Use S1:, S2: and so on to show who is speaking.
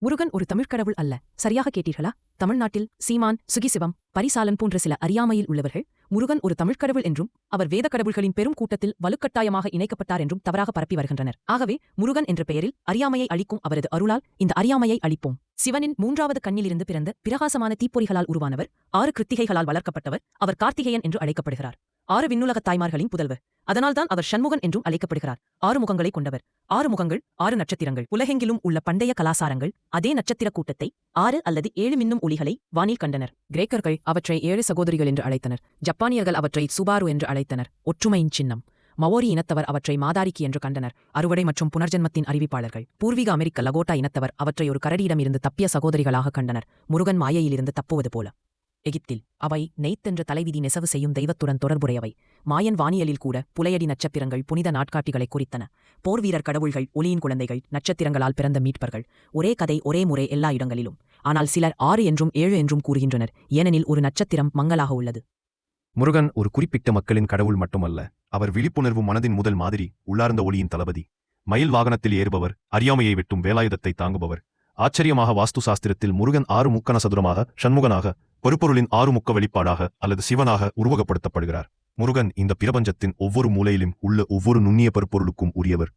S1: முருகன் ஒரு தமிழ்க்கடவுள் அல்ல. சரியாக கேட்டீர்களா? தமிழ்நாட்டில் சீமான், சுகிசிவம், பரிசாலன் போன்ற சில அறியாமையில் உள்ளவர்கள் முருகன் ஒரு தமிழ்க்கடவுள் என்றும் அவர் வேத கடவுள்களின் பெரும் கூட்டத்தில் வலுக்கட்டாயமாக இணைக்கப்பட்டார் என்றும் தவறாக பரப்பி வருகின்றனர். ஆகவே முருகன் என்ற பெயரில் அறியாமையை அளிக்கும் அவரது அருளால் இந்த அறியாமையை அளிப்போம். சிவனின் மூன்றாவது கண்ணிலிருந்து பிறந்த பிரகாசமான தீப்பொறிகளால் உருவானவர், 6 கிருத்திகைகளால் வளர்க்கப்பட்டவர். அவர் கார்த்திகேயன் என்று அழைக்கப்படுகிறார். 6 விண்ணுலகத் தாய்மார்களின் புதல்வர். அதனால்தான் அவர் ஷண்முகன் என்றும் அழைக்கப்படுகிறார். 6 முகங்களை கொண்டவர். 6 முகங்கள், 6 நட்சத்திரங்கள். உலகெங்கிலும் உள்ள பண்டைய கலாசாரங்கள் அதே நட்சத்திர கூட்டத்தை 6 அல்லது 7 மின்னும் ஒளிகளை வானில் கண்டனர். கிரேக்கர்கள் அவற்றை 7 சகோதரிகள் என்று அழைத்தனர். ஜப்பானியர்கள் அவற்றை சுபாரு என்று அழைத்தனர், ஒற்றுமையின் சின்னம். மவோரி இனத்தவர் அவற்றை மாதாரிக்கி என்று கண்டனர், அறுவடை மற்றும் புனர்ஜன்மத்தின் அறிவிப்பாளர்கள். பூர்வீக அமெரிக்க லகோட்டா இனத்தவர் அவற்றை ஒரு கரடியிடமிருந்து தப்பிய சகோதரிகளாக கண்டனர், முருகன் மாயையிலிருந்து தப்புவது போல. எகிப்தில் அவை நெய்த்தென்ற தலைவிதி நெசவு செய்யும் தெய்வத்துடன் தொடர்புடையவை. மாயன் வானியலில் கூட புலையடி நட்சத்திரங்கள் புனித நாட்காட்டிகளை குறித்தன. போர்வீரர் கடவுள்கள், ஒளியின் குழந்தைகள், நட்சத்திரங்களால் பிறந்த மீட்பர்கள். ஒரே கதை, ஒரே முறை எல்லா இடங்களிலும். ஆனால் சிலர் 6 என்றும் 7 என்றும் கூறுகின்றனர், ஏனெனில் ஒரு நட்சத்திரம் மங்கலாக உள்ளது.
S2: முருகன் ஒரு குறிப்பிட்ட மக்களின் கடவுள் மட்டுமல்ல, அவர் விழிப்புணர்வு மனதின் முதல் மாதிரி, உள்ளார்ந்த ஒளியின் தளபதி. மயில் வாகனத்தில் ஏறுபவர், அறியாமையை வெட்டும் வேலாயுதத்தை தாங்குபவர். ஆச்சரியமாக வாஸ்து சாஸ்திரத்தில் முருகன் 6 முக்கண சதுரமாக, ஷண்முகனாக, பருப்பொருளின் 6 முக்க வெளிப்பாடாக அல்லது சிவனாக உருவகப்படுத்தப்படுகிறார். முருகன் இந்த பிரபஞ்சத்தின் ஒவ்வொரு மூலையிலும் உள்ள ஒவ்வொரு நுண்ணிய பருப்பொருளுக்கும் உரியவர்.